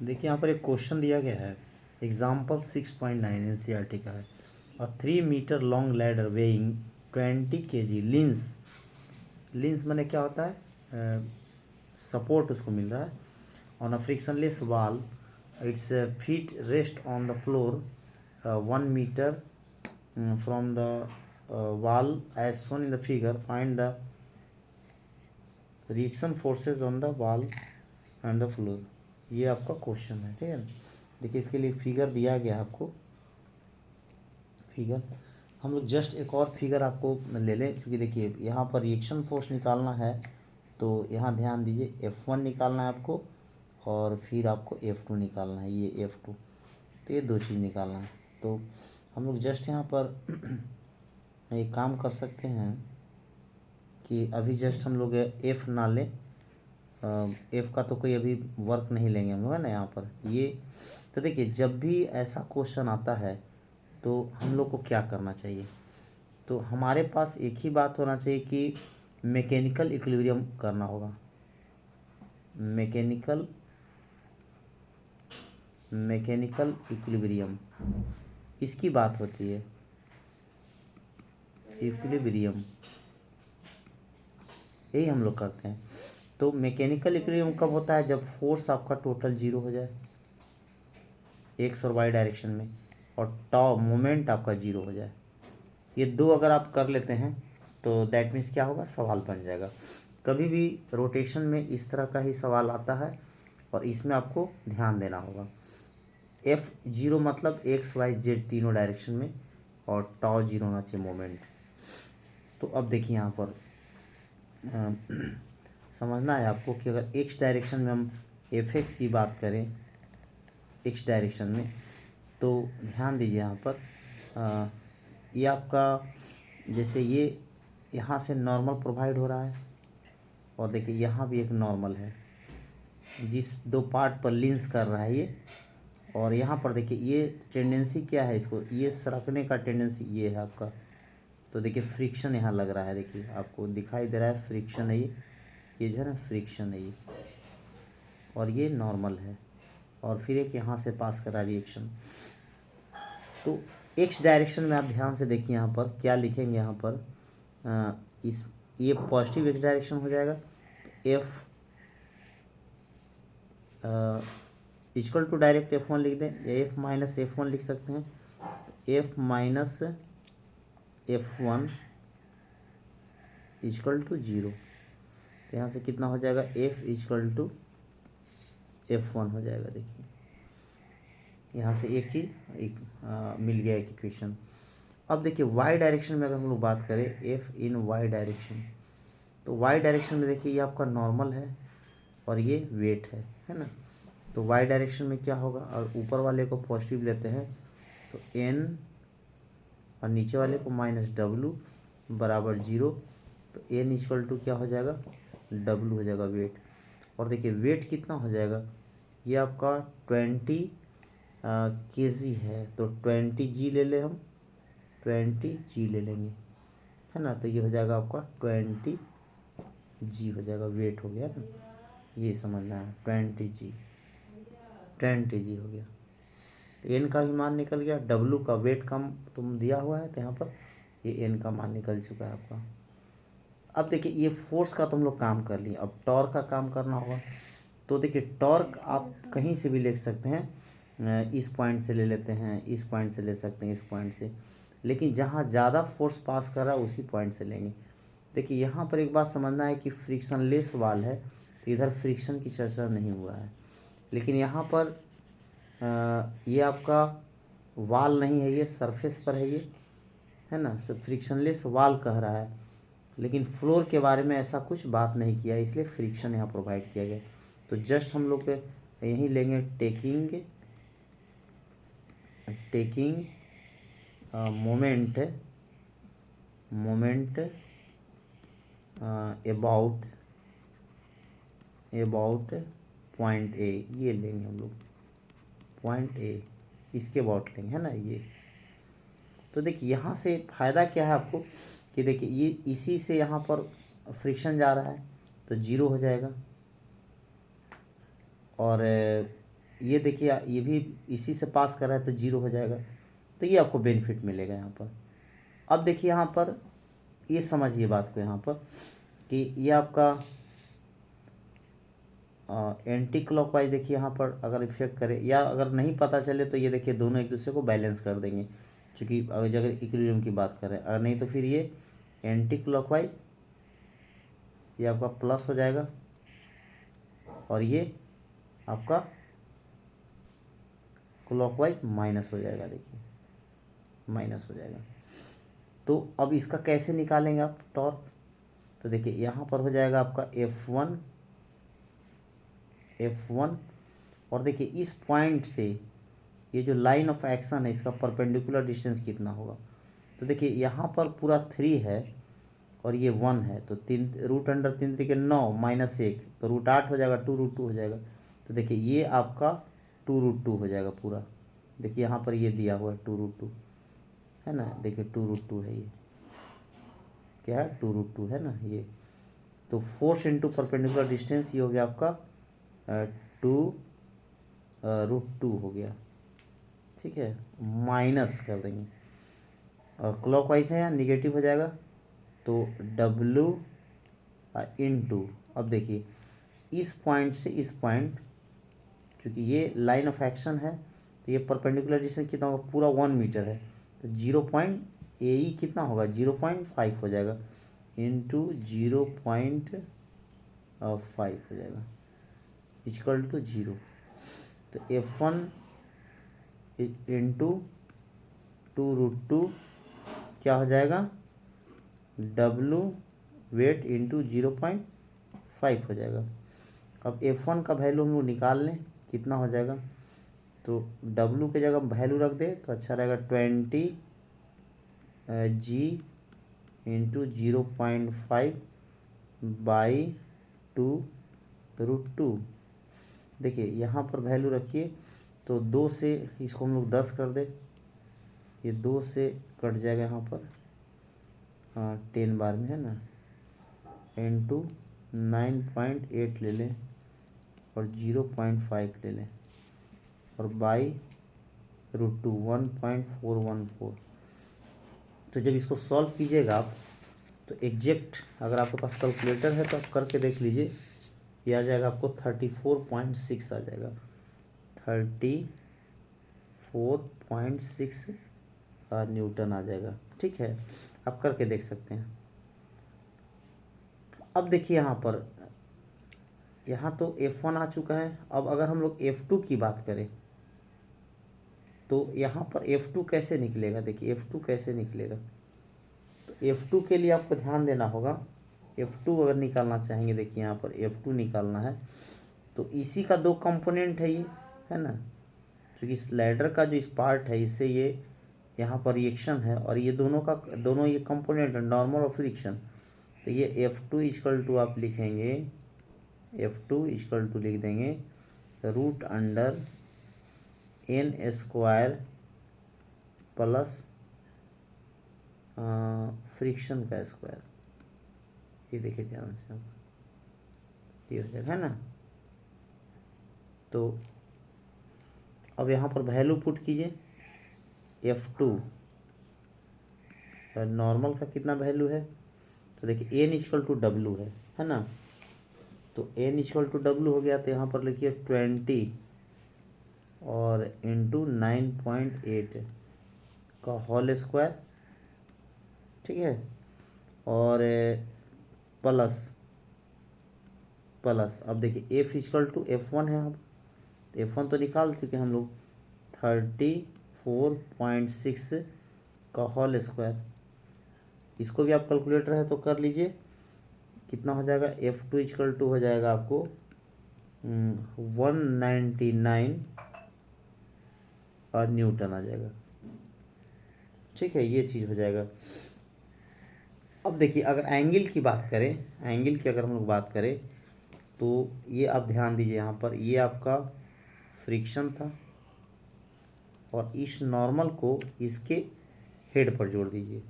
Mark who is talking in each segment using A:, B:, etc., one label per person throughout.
A: देखिए यहाँ पर एक क्वेश्चन दिया गया है, एग्जाम्पल 6.9 एनसीईआरटी का है। A 3 metre long ladder weighing 20 kg leans, leans मैंने क्या होता है, सपोर्ट उसको मिल रहा है, on a frictionless wall, its feet rest on the floor 1 metre from the wall as shown in the figure. Find the reaction forces on the wall and the floor. ये आपका क्वेश्चन है, ठीक है ना। देखिए इसके लिए फिगर दिया गया है आपको, फिगर हम लोग जस्ट एक और फिगर आपको ले लें, क्योंकि देखिए यहाँ पर रिएक्शन फोर्स निकालना है, तो यहाँ ध्यान दीजिए F1 निकालना है आपको और फिर आपको F2 निकालना है, ये F2, तो ये दो चीज़ निकालना है। तो हम लोग जस्ट यहाँ पर एक काम कर सकते हैं कि अभी जस्ट हम लोग F ना लें, F का तो कोई अभी वर्क नहीं लेंगे हम लोग, है ना यहाँ पर ये। तो देखिए जब भी ऐसा क्वेश्चन आता है तो हम लोग को क्या करना चाहिए, तो हमारे पास एक ही बात होना चाहिए कि मैकेनिकल इक्विलिब्रियम करना होगा। मैकेनिकल इक्विलिब्रियम इसकी बात होती है, इक्विलिब्रियम यही हम लोग करते हैं। तो मैकेनिकल इक्विलिब्रियम कब होता है, जब फोर्स आपका टोटल 0 हो जाए एक्स और वाई डायरेक्शन में, और टॉ मोमेंट आपका 0 हो जाए। ये दो अगर आप कर लेते हैं तो दैट मीन्स क्या होगा, सवाल बन जाएगा। कभी भी रोटेशन में इस तरह का ही सवाल आता है और इसमें आपको ध्यान देना होगा। F0 मतलब एक्स वाई जेड तीनों डायरेक्शन में, और टॉ 0 होना चाहिए मोमेंट। तो अब देखिए यहाँ पर समझना है आपको कि अगर एक्स डायरेक्शन में हम Fx की बात करें, एक्स डायरेक्शन में, तो ध्यान दीजिए यहाँ पर ये आपका जैसे ये यहाँ से नॉर्मल प्रोवाइड हो रहा है, और देखिए यहाँ भी एक नॉर्मल है जिस दो पार्ट पर लिंस कर रहा है ये, और यहाँ पर देखिए ये टेंडेंसी क्या है, इसको ये सरकने का टेंडेंसी ये है आपका। तो देखिए फ्रिक्शन यहाँ लग रहा है, देखिए आपको दिखाई दे रहा है फ्रिक्शन है ये जो है ना फ्रिक्शन है ये, और ये नॉर्मल है, और फिर एक यहाँ से पास कर रहा है रिएक्शन। तो एक्स डायरेक्शन में आप ध्यान से देखिए यहाँ पर क्या लिखेंगे, यहाँ पर इस ये पॉजिटिव एक्स डायरेक्शन हो जाएगा, F equal to direct F1 लिख दें, एफ माइनस F1 लिख सकते हैं, F minus F1 equal to 0। तो यहाँ से कितना हो जाएगा, F इक्वल टू F1 हो जाएगा। देखिए यहाँ से एक चीज़ मिल गया एक इक्वेशन। अब देखिए वाई डायरेक्शन में अगर हम लोग बात करें, एफ इन वाई डायरेक्शन, तो वाई डायरेक्शन में देखिए ये आपका नॉर्मल है और ये वेट है ना। तो वाई डायरेक्शन में क्या होगा, और ऊपर वाले को पॉजिटिव लेते हैं तो एन, और नीचे वाले को माइनस डब्लू बराबर 0। तो एन इक्वल टू क्या हो जाएगा, डब्लू हो जाएगा वेट। और देखिए वेट कितना हो जाएगा, ये आपका 20 kg है, तो 20g ले लें हम, 20g ले लेंगे, है ना। तो ये हो जाएगा आपका 20g हो जाएगा, वेट हो गया ना, ये समझना है 20g हो गया। तो एन का भी मान निकल गया, डब्लू का वेट कम तुम दिया हुआ है, तो यहाँ पर ये एन का मान निकल चुका है आपका। अब देखिए ये फोर्स का तुम लोग काम कर लिए, अब टॉर्क का काम करना होगा। तो देखिए टॉर्क आप कहीं से भी ले सकते हैं, इस पॉइंट से ले लेते हैं, इस पॉइंट से ले सकते हैं, इस पॉइंट से, लेकिन जहाँ ज़्यादा फोर्स पास कर रहा है उसी पॉइंट से लेंगे। देखिए यहाँ पर एक बात समझना है कि फ्रिक्शनलेस वाल है, तो इधर फ्रिक्शन की चर्चा नहीं हुआ है, लेकिन यहाँ पर ये आपका वाल नहीं है, ये सरफेस पर है, ये है ना, फ्रिक्शनलेस वाल कह रहा है, लेकिन फ्लोर के बारे में ऐसा कुछ बात नहीं किया, इसलिए फ्रिक्शन यहाँ प्रोवाइड किया गया। तो जस्ट हम लोग यहीं लेंगे taking moment about point A, ये लेंगे हम लोग पॉइंट ए, इसके अबाउट लेंगे, है ना ये। तो देखिए यहाँ से फ़ायदा क्या है आपको कि देखिए ये इसी से यहाँ पर फ्रिक्शन जा रहा है तो 0 हो जाएगा, और ये देखिए ये भी इसी से पास कर रहा है तो जीरो हो जाएगा, तो ये आपको बेनिफिट मिलेगा यहाँ पर। अब देखिए यहाँ पर ये समझिए बात को यहाँ पर कि ये आपका एंटी क्लॉकवाइज देखिए यहाँ पर अगर इफेक्ट करे या अगर नहीं पता चले तो ये देखिए दोनों एक दूसरे को बैलेंस कर देंगे, क्योंकि अगर इक्विलिब्रियम की बात करें, अगर नहीं तो फिर ये एंटी क्लॉकवाइज ये आपका प्लस हो जाएगा और ये आपका क्लॉकवाइज माइनस हो जाएगा, देखिए माइनस हो जाएगा। तो अब इसका कैसे निकालेंगे आप टॉर्क, तो देखिए यहाँ पर हो जाएगा आपका F1 और देखिए इस पॉइंट से ये जो लाइन ऑफ एक्शन है इसका परपेंडिकुलर डिस्टेंस कितना होगा, तो देखिए यहाँ पर पूरा 3 है और ये 1 है, तो 3√3 -1 तो √8 हो जाएगा, 2√2 हो जाएगा। तो देखिए ये आपका 2√2 हो जाएगा पूरा, देखिए यहाँ पर ये दिया हुआ है 2√2 है ना, देखिए 2√2 है, ये क्या है 2√2 है ना ये। तो फोर्स इंटू परपेंडिकुलर डिस्टेंस ये हो गया आपका 2√2 हो गया, ठीक है, माइनस कर देंगे और क्लॉकवाइज है यहाँ निगेटिव हो जाएगा, तो W इंटू, अब देखिए इस पॉइंट से इस पॉइंट, क्योंकि ये लाइन ऑफ एक्शन है तो ये परपेंडिकुलर डिस्टेंस कितना होगा, पूरा 1 मीटर है, तो 0.AE कितना होगा 0.5 हो जाएगा इंटू 0.5 हो जाएगा इक्वल टू 0। तो F1 इंटू 2√2 क्या हो जाएगा W वेट इंटू 0.5 हो जाएगा। अब F1 का वैल्यू हम लोग निकाल लें कितना हो जाएगा, तो W के जगह वैल्यू रख दे तो अच्छा रहेगा 20 G इंटू 0.5 बाई 2√2। देखिए यहाँ पर वैल्यू रखिए तो 2 से इसको हम लोग 10 कर दे, ये 2 से कट जाएगा यहाँ पर, हाँ 10 बार में है ना, इंटू 9.8 ले लें और 0.5 ले लें और बाई √2 1.414। तो जब इसको सॉल्व कीजिएगा आप तो एग्जैक्ट अगर आपके पास कैलकुलेटर है तो आप करके देख लीजिए, ये आ जाएगा आपको 34.6 आ जाएगा, 34.6 न्यूटन आ जाएगा, ठीक है, आप करके देख सकते हैं। अब देखिए यहाँ तो F1 आ चुका है, अब अगर हम लोग F2 की बात करें तो यहाँ पर F2 कैसे निकलेगा, देखिए F2 कैसे निकलेगा, तो F2 के लिए आपको ध्यान देना होगा, F2 अगर निकालना चाहेंगे, देखिए यहाँ पर F2 निकालना है तो इसी का 2 कंपोनेंट है ये, है ना, क्योंकि इस लैडर का जो इस पार्ट है इससे ये यहाँ पर रिएक्शन है और ये दोनों ये कंपोनेंट है नॉर्मल और फ्रिक्शन, तो ये F2 इक्वल टू आप लिखेंगे, F2 इक्वल टू लिख देंगे √n² प्लस फ्रिक्शन का स्क्वायर, ये देखिए ध्यान से आप, ये हो जाएगा है ना। तो अब यहाँ पर वैल्यू पुट कीजिए, F2 नॉर्मल का कितना वैल्यू है, तो देखिए n इक्वल टू W है ना, तो n इक्वल टू W हो गया, तो यहाँ पर लिखिए 20 और इंटू 9.8 का होल स्क्वायर, ठीक है, और प्लस अब देखिए F इक्वल टू F1 है, अब F1 तो निकाल चुके हम लोग 34.6 का होल स्क्वायर, इसको भी आप कैलकुलेटर है तो कर लीजिए कितना हो जाएगा, F2 इक्वल टू हो जाएगा आपको 199 और न्यूटन आ जाएगा, ठीक है, ये चीज़ हो जाएगा। अब देखिए अगर एंगल की बात करें, एंगल की अगर हम लोग बात करें तो ये आप ध्यान दीजिए, यहाँ पर ये आपका फ्रिक्शन था और इस नॉर्मल को इसके हेड पर जोड़ दीजिए,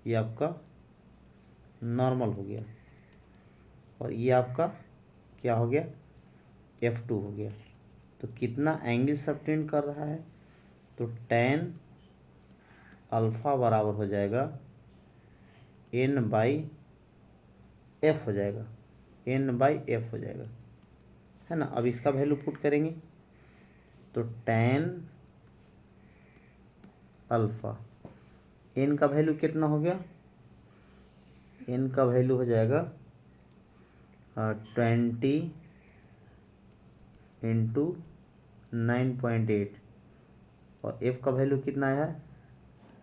A: ये आपका नॉर्मल हो गया और ये आपका क्या हो गया F2 हो गया, तो कितना एंगल सबटेंड कर रहा है, तो tan अल्फ़ा बराबर हो जाएगा n/f हो जाएगा, n/f हो जाएगा, है ना। अब इसका वैल्यू पुट करेंगे तो tan अल्फ़ा, n का वैल्यू कितना हो गया, n का वैल्यू हो जाएगा 20 इंटू 9.8 और f का वैल्यू कितना आया है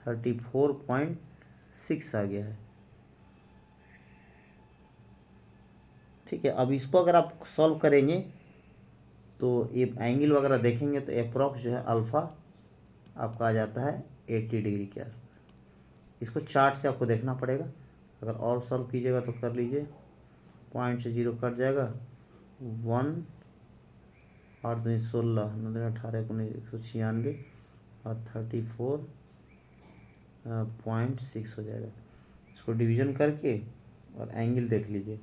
A: 34.6 आ गया है। ठीक है, अब इसको अगर आप सॉल्व करेंगे तो ये एंगल वगैरह देखेंगे तो अप्रॉक्स जो है अल्फ़ा आपका आ जाता है 80 डिग्री के आसपास। इसको चार्ट से आपको देखना पड़ेगा, अगर और सॉल्व कीजिएगा तो कर लीजिए, पॉइंट से 0 कट जाएगा, 1 8 2 16 9 18 19 196 और 34.6 हो जाएगा। इसको डिवीजन करके और एंगल देख लीजिए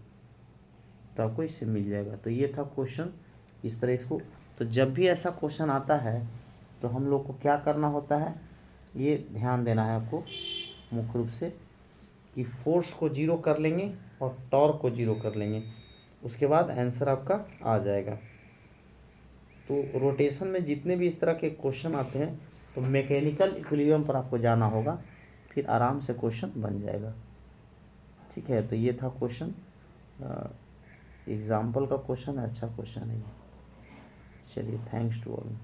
A: तो आपको इससे मिल जाएगा। तो ये था क्वेश्चन, इस तरह इसको। तो जब भी ऐसा क्वेश्चन आता है तो हम लोग को क्या करना होता है, ये ध्यान देना है आपको मुख्य रूप से कि फोर्स को 0 कर लेंगे और टॉर्क को 0 कर लेंगे, उसके बाद आंसर आपका आ जाएगा। तो रोटेशन में जितने भी इस तरह के क्वेश्चन आते हैं तो मैकेनिकल इक्विलिब्रियम पर आपको जाना होगा, फिर आराम से क्वेश्चन बन जाएगा। ठीक है, तो ये था क्वेश्चन, एग्जाम्पल का क्वेश्चन है, अच्छा क्वेश्चन है ये। चलिए, थैंक्स टू ऑल।